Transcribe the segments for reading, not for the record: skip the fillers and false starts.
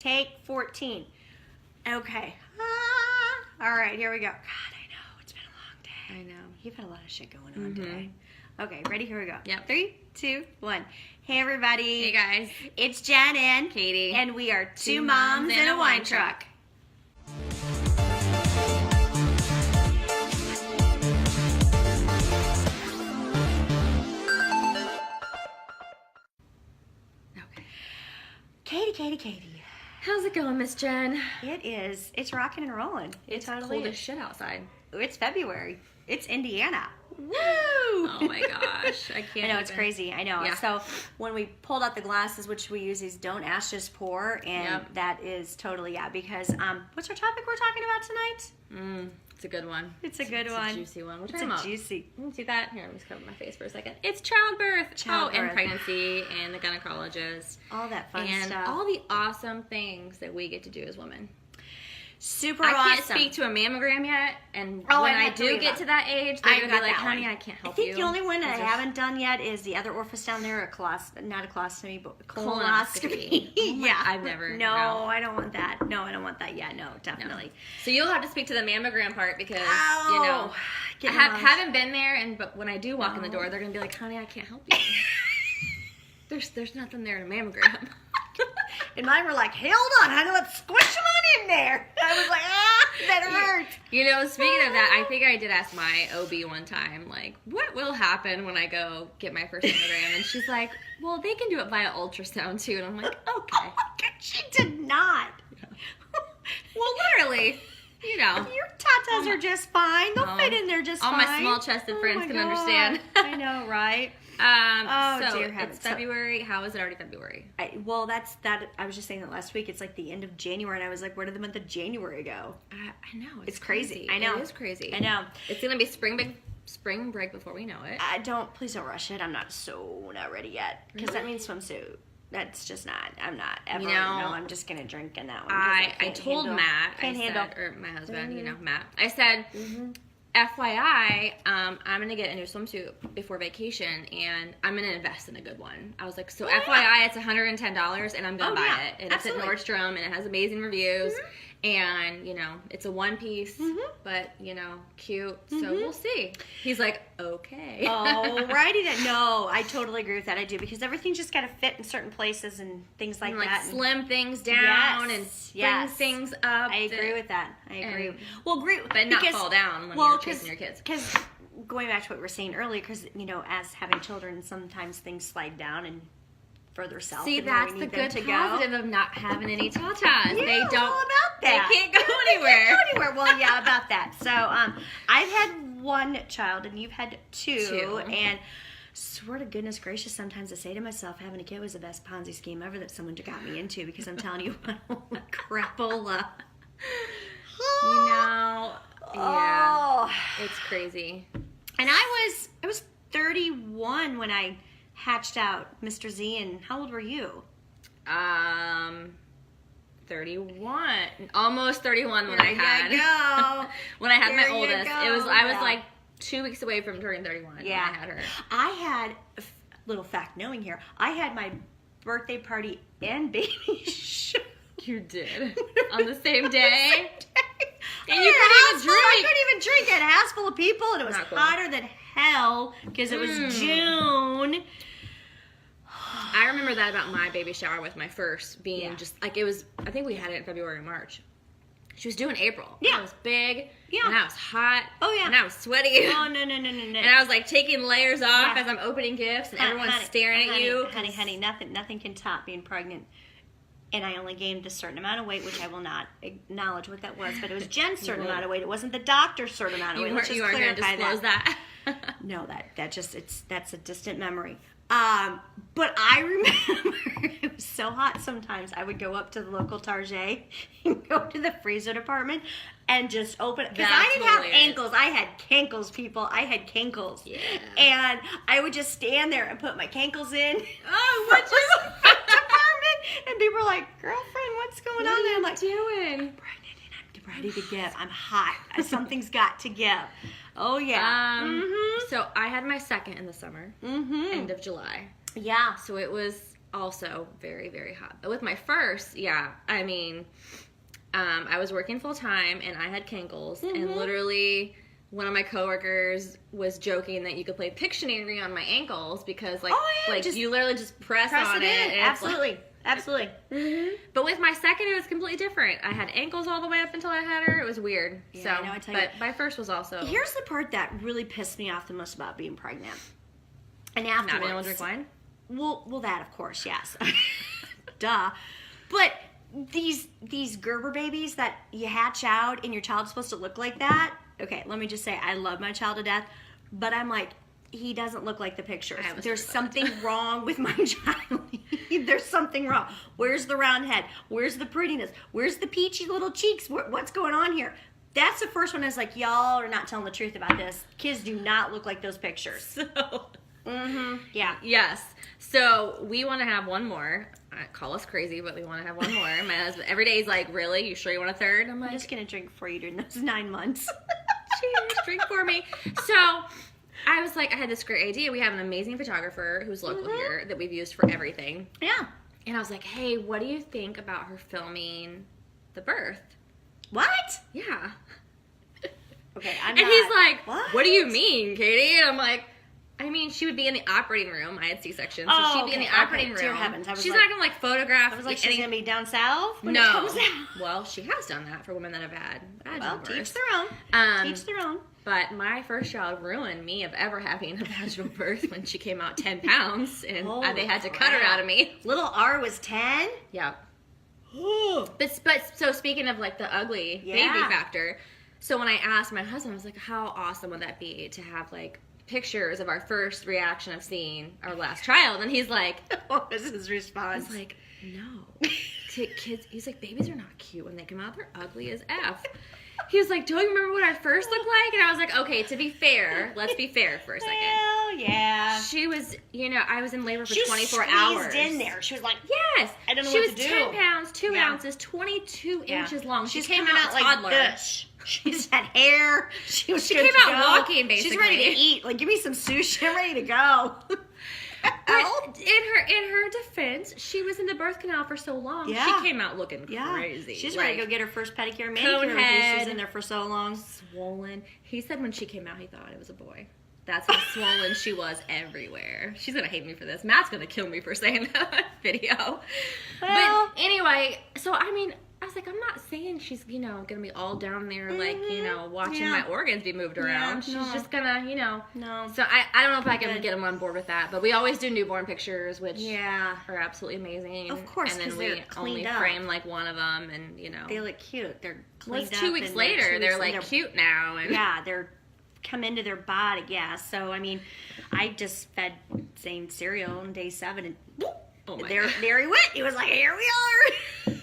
Take 14. Okay. All right, here we go. God, I know. It's been a long day. I know. You've had a lot of shit going on today. Okay, ready? Here we go. Yep. 3, 2, 1. Hey, everybody. Hey, guys. It's Jen and Katie. And we are two moms in a wine truck. Okay. Katie. How's it going, Miss Jen? It's rocking and rolling. It's cold as shit outside. It's February. It's Indiana. Woo! Oh my gosh. I can't. I know, it's crazy. I know. Yeah. So when we pulled out the glasses, which we use these don't ask, just pour, and that is totally, because what's our topic we're talking about tonight? It's a good one. It's a good one. It's a juicy one. It's a juicy. See that? Here, let me just cover my face for a second. It's childbirth. Oh, and pregnancy and the gynecologist. All that fun and stuff. all the awesome things that we get to do as women. Super awesome. I can't speak to a mammogram yet, and when I do get to that age, they're going to be like, honey, I can't help you. I think the only one that I haven't done yet is the other orifice down there, not a colostomy, but colonoscopy. Yeah. I've never. No, I don't want that. No, I don't want that yet. No, definitely. No. So you'll have to speak to the mammogram part because, I haven't been there, but when I do walk in the door, they're going to be like, honey, I can't help you. There's nothing there in a mammogram. And mine were like, hold on, honey, let's squish them on in there. I was like, that hurts. Speaking of that, I think I did ask my OB one time, like, what will happen when I go get my first mammogram? And she's like, well, they can do it via ultrasound too. And I'm like, okay. Oh my God, she did not. Well, literally, your tatas are just fine. They'll fit in there just all fine. All my small-chested friends can understand. I know, right? So dear heavens. It's February. How is it already February? I was just saying that last week. It's like the end of January, and I was like, where did the month of January go? I know. It's crazy. I know. It is crazy. I know. It's going to be spring break before we know it. Please don't rush it. I'm not ready yet. Because that means swimsuit. That's just not. I'm not ever. No, I'm just gonna drink in that one. I told Matt. Or my husband. Matt. I said, FYI, I'm gonna get a new swimsuit before vacation, and I'm gonna invest in a good one. I was like, so FYI, it's $110, and I'm gonna buy it. And absolutely. It's at Nordstrom, and it has amazing reviews. And, it's a one piece, but, cute. So we'll see. He's like, okay. Alrighty then. No, I totally agree with that. I do, because everything's just got to fit in certain places and things like that. Slim things down and bring things up. I agree with that. I agree. But not fall down when you're chasing your kids. Because going back to what we were saying earlier, because, as having children, sometimes things slide down and further south. See, that's the good positive of not having any tatas. Yeah, they don't. All about that. They can't go anywhere. Well, yeah, about that. So, I've had one child, and you've had two. And swear to goodness gracious, sometimes I say to myself, having a kid was the best Ponzi scheme ever that someone got me into, because I'm telling you, crapola. It's crazy. And I was 31 when I hatched out Mr. Z, and how old were you? 31. Almost 31 when I had my oldest. I was like 2 weeks away from turning 31 when I had her. I had, little fact knowing here, I had my birthday party and baby shower. You did? On the same day? And you couldn't even drink. I couldn't even drink. I had a house full of people, and it was hotter than hell because it was June. I remember that about my baby shower with my first being just like it was. I think we had it in February or March. She was due in April. Yeah. I was big. Yeah. And I was hot. Oh, yeah. And I was sweaty. Oh, no. And I was like taking layers off as I'm opening gifts, and everyone's staring at you. Honey, nothing can top being pregnant. And I only gained a certain amount of weight, which I will not acknowledge what that was, but it was Jen's certain amount of weight. It wasn't the doctor's certain amount of weight. Let's just clarify disclose that. No, that's a distant memory. But I remember it was so hot sometimes. I would go up to the local Target and go to the freezer department and just open it. Because I didn't have ankles. I had cankles, people. I had cankles. Yeah. And I would just stand there and put my cankles in. Oh, what you department. And people were like, girlfriend, what's going on there? I'm like, doing? I'm pregnant and I'm ready to give. I'm hot. Something's got to give. Oh, yeah. So I had my second in the summer, end of July. Yeah. So it was also very, very hot. But with my first, yeah, I mean, I was working full time and I had kinkles, and literally one of my coworkers was joking that you could play Pictionary on my ankles because, like, you literally just press on it. And Absolutely. Absolutely. But with my second, it was completely different. I had ankles all the way up until I had her. It was weird. Yeah, so, I know, I tell you. but my first was also Here's the part that really pissed me off the most about being pregnant. And afterwards, not being able to drink wine. Well, that of course, yes, duh. But these Gerber babies that you hatch out and your child's supposed to look like that. Okay, let me just say, I love my child to death, but I'm like, he doesn't look like the pictures. There's something wrong with my child. There's something wrong. Where's the round head? Where's the prettiness? Where's the peachy little cheeks? What's going on here? That's the first one. I was like, y'all are not telling the truth about this. Kids do not look like those pictures. So, yeah. yes. So we want to have one more. Call us crazy, but we want to have one more. My husband every day he's like, "Really? You sure you want a third?" I'm like, I'm just gonna drink for you during those 9 months. "Cheers, drink for me." So I was like, I had this great idea. We have an amazing photographer who's local here that we've used for everything. Yeah. And I was like, "Hey, what do you think about her filming the birth?" What? Yeah. Okay, And he's like, what do you mean, Katie? And I'm like, I mean, she would be in the operating room. I had C-section, so she'd be in the operating room. Dear heavens. She's not going to, like, photograph. I was like, she's going to be down south when it No. comes out. Well, she has done that for women that have had vaginal births. Teach their own. Teach their own. But my first child ruined me of ever having a vaginal birth when she came out 10 pounds, and they had to cut her out of me. Little R was 10? Yeah. But so speaking of, like, the ugly baby factor, so when I asked my husband, I was like, how awesome would that be to have, like, pictures of our first reaction of seeing our last child? And he's like, what was his response? I was like, no. Kids, he's like, babies are not cute when they come out. They're ugly as F. He was like, don't you remember what I first looked like? And I was like, okay, to be fair, let's be fair for a second. Well, yeah. She was, I was in labor for 24 squeezed hours. in there. She was like, yes. I don't know she what was to do. 10 pounds, 2 ounces, 22 inches long. She's came coming out out like toddler. this. She's had hair. She came out walking, basically. She's ready to eat. Like, give me some sushi. I'm ready to go. But in her defense, she was in the birth canal for so long. Yeah. She came out looking crazy. She's ready to go get her first pedicure and manicure because she's in there for so long. Swollen. He said when she came out, he thought it was a boy. That's how swollen she was everywhere. She's going to hate me for this. Matt's going to kill me for saying that on video. Well, but anyway, so I mean, I was like, I'm not saying she's, going to be all down there, like, watching my organs be moved around. She's just going to, No. So I don't know if I can get him on board with that. But we always do newborn pictures, which are absolutely amazing. Of course, and then we only frame, like, one of them, and, They look cute. They're cleaned well, it's 2 weeks later. They're, like, cute now. And yeah, they're come into their body, So, I mean, I just fed Zane cereal on day 7, and there he went. He was like, here we are.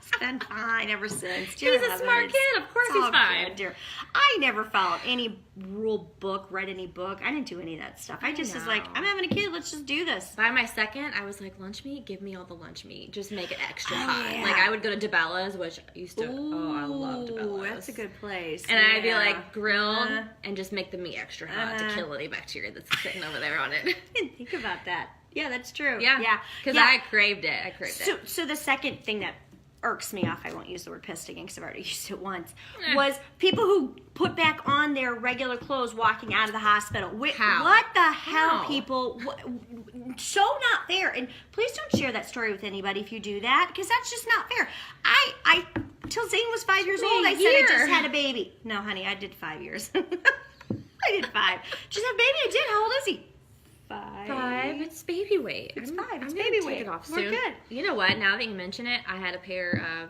It's been fine ever since. He's a smart kid. Of course he's fine. Good, dear. I never followed any rule book, read any book. I didn't do any of that stuff. I just was like, I'm having a kid. Let's just do this. By my second, I was like, lunch meat? Give me all the lunch meat. Just make it extra hot. Yeah. Like, I would go to DeBella's, which used to, I loved DeBella's. That's a good place. And I'd be like, grilled, and just make the meat extra hot to kill any bacteria that's sitting over there on it. I didn't think about that. Yeah, that's true. Yeah. Because I craved it. So the second thing that irks me off, I won't use the word pissed again because I've already used it once, was people who put back on their regular clothes walking out of the hospital. How? What the hell, How? people? So not fair. And please don't share that story with anybody if you do that, because that's just not fair. I till Zane was 5 years old, I said I just had a baby. No, honey, I did 5 years. I did 5. Just had a baby, I did. How old is he? 5. It's baby weight. It's I'm 5. It's gonna baby take weight. it off We're soon. good. You know what? Now that you mention it, I had a pair of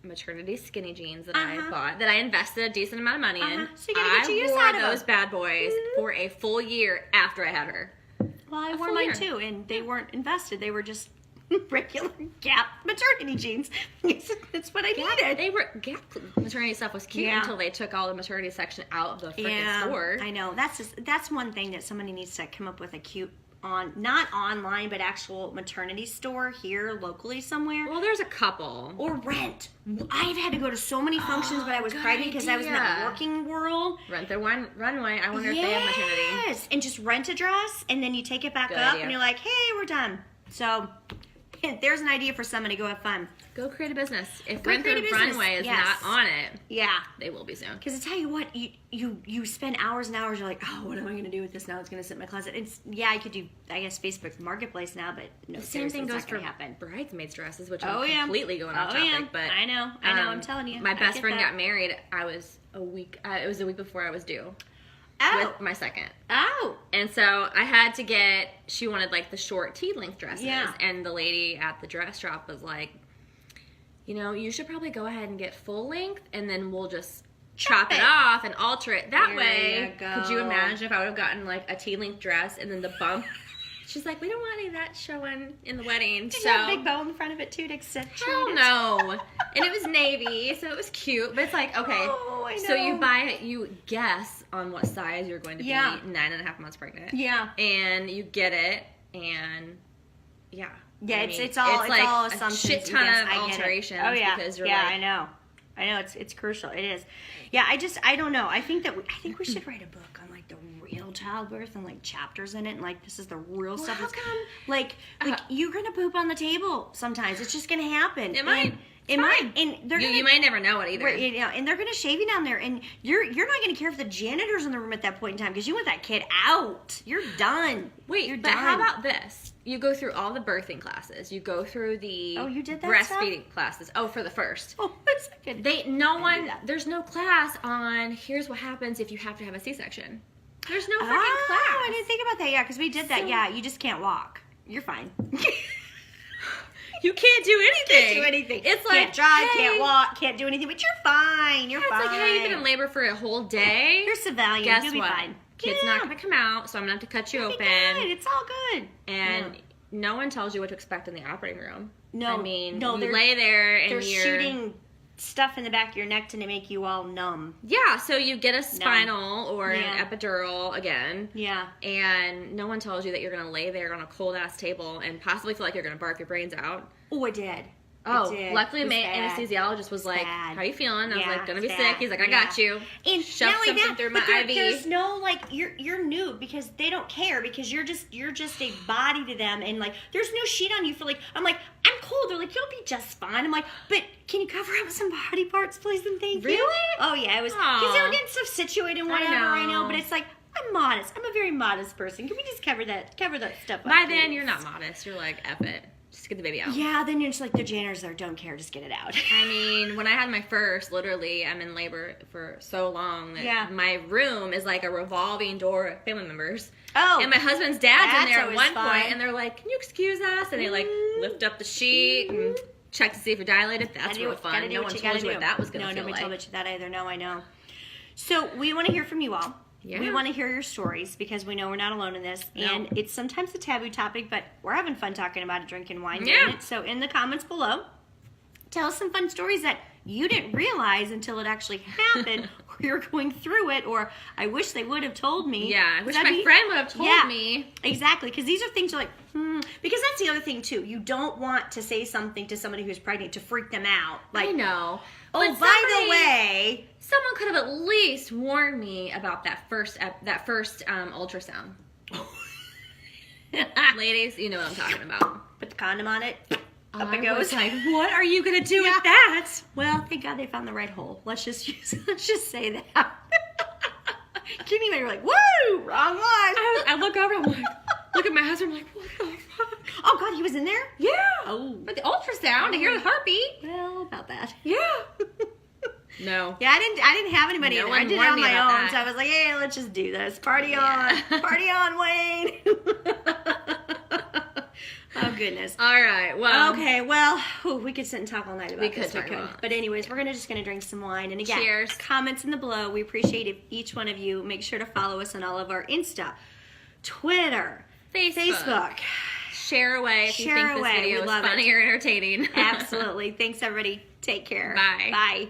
maternity skinny jeans that I bought, that I invested a decent amount of money in. So you gotta get your use wore out of those them. bad boys for a full year after I had her. Well, I A wore full mine year. too, and they weren't invested. They were just regular Gap maternity jeans. That's what I needed. They were Gap maternity stuff was cute until they took all the maternity section out of the freaking store. I know. That's one thing that somebody needs to come up with a cute not online, but actual maternity store here locally somewhere. Well, there's a couple. Or rent. I've had to go to so many functions when I was pregnant because I was in the working world. Rent the runway. I wonder if they have maternity. Yes, and just rent a dress, and then you take it back Good up, idea. and you're like, hey, we're done. So there's an idea for somebody. Go have fun. Go create a business. If Go create a business. Runway is Yes. not on it, Yeah. they will be soon. Because I tell you what, you spend hours and hours. You're like, oh, what am I going to do with this now? It's going to sit in my closet. It's I could do, I guess, Facebook Marketplace now, but no, The same thing goes for happen. bridesmaids dresses, which Oh, I'm yeah. completely going off topic. But I know. I'm telling you. My I best get friend that. got married. I was a week. It was a week before I was due Oh. with my second. Oh. And so I had to get. She wanted like the short T-length dresses, Yeah. and the lady at the dress shop was like, you should probably go ahead and get full length, and then we'll just chop it off and alter it that There way. you go. Could you imagine if I would have gotten like a T-length dress and then the bump? She's like, we don't want any of that showing in the wedding. Did so you have a big bow in front of it too to accentuate hell it? no. And it was navy, so it was cute. But it's like, okay, Oh, I so you know. buy it, you guess on what size you're going to Yeah. be 9.5 months pregnant. Yeah. And you get it, and yeah. Yeah, I mean, it's all like assumptions. a shit ton Yes, of I get it. alterations. Oh yeah, because you're yeah, like, I know. It's crucial. It is. Yeah, I don't know. I think we should write a book on like the real childbirth and like chapters in it, and like this is the real stuff. how That's- come? Like you're gonna poop on the table sometimes. It's just gonna happen. It might. And, it might. And they're You gonna, might never know it either. and they're gonna shave you down there, and you're not gonna care if the janitor's in the room at that point in time because you want that kid out. You're done. Wait, you're but done. how about this? You go through all the birthing classes. You go through the Oh, you did that breastfeeding classes. Oh, for the first. Oh, a second. There's no class on here's what happens if you have to have a C-section. There's no freaking Oh, class. I didn't think about that. Yeah, because we did that. So- Yeah, you just can't walk. You're fine. You can't do anything. Can't do anything. It's like can't drive, hey, can't walk, can't do anything. But you're fine. You're It's fine. like, hey, you've been in labor for a whole day. You're civilian. Guess You'll be what? fine. Kid's Yeah. not going to come out, so I'm going to have to cut you You'll be open. good. It's all good. And no one tells you what to expect in the operating room. No, I mean, no, you they're- lay there and They're you're shooting stuff in the back of your neck to make you all numb. Yeah, so you get a spinal or Yeah. an epidural again, Yeah. and no one tells you that you're going to lay there on a cold ass table and possibly feel like you're going to barf your brains out. Oh, I did. Oh, It did. luckily It was my bad. anesthesiologist was like, bad. how you feeling? I was Yeah, like, gonna be it's sick. bad. He's like, I Yeah. got you. And Shove not only something that, through but my IV. there's no like you're new because they don't care because you're just a body to them, and like there's no sheet on you for like I'm like I'm cold. They're like you'll be just fine. I'm like, but can you cover up some body parts, please, and thank you. Really? Oh yeah, it was because they Aw. were getting stuff situated and whatever. I know, know. but it's like I'm modest. I'm a very modest person. Can we just cover that stuff up? By then, please? you're not modest. You're like, F it. Just get the baby out. Yeah, then you're just like the janitors there don't care. Just get it out. I mean, when I had my first, literally, I'm in labor for so long that Yeah. my room is like a revolving door of family members. Oh, And my husband's dad's in That's there at always one fun. point, and they're like, can you excuse us? And they like lift up the sheet and check to see if you're dilated. That's real fun. No one told you what that was going to No, feel nobody like. told you that either. No, I know. So we want to hear from you all. Yeah. We want to hear your stories because we know we're not alone in this. No. And it's sometimes a taboo topic, but we're having fun talking about it, drinking wine, doing Yeah. it. So in the comments below, tell us some fun stories that you didn't realize until it actually happened, or you're going through it, or I wish they would have told me. Yeah, I wish That'd my be- friend would have told Yeah. me. Exactly, because these are things you're like, because that's the other thing too. You don't want to say something to somebody who's pregnant to freak them out. Like, I know. oh, But by the way, someone could have at least warned me about that first ultrasound. Ladies, you know what I'm talking about. put the condom on it. Up it I goes. was like, what are you gonna do Yeah. with that? Well, thank God they found the right hole. Let's just say that. Can you imagine? You're like, woo, wrong one. I look over, I'm like, look at my husband, I'm like, what the fuck? Oh God, he was in there. Yeah. Oh, But the ultrasound to hear the heartbeat. well, about that. Yeah. No. Yeah, I didn't have anybody No in there. I one did it warned on me my about own, that. so I was like, hey, let's just do this. Party Yeah. on, party on, Wayne. Oh goodness. All right. Well. Okay, well, we could sit and talk all night about We this. could talk about But anyways, we're just gonna drink some wine. And again, Cheers. comments in the below. We appreciate it, each one of you. Make sure to follow us on all of our Insta, Twitter, Facebook. Share away if Share you think away. this video We is love it. funny or entertaining. Absolutely. Thanks, everybody. Take care. Bye. Bye.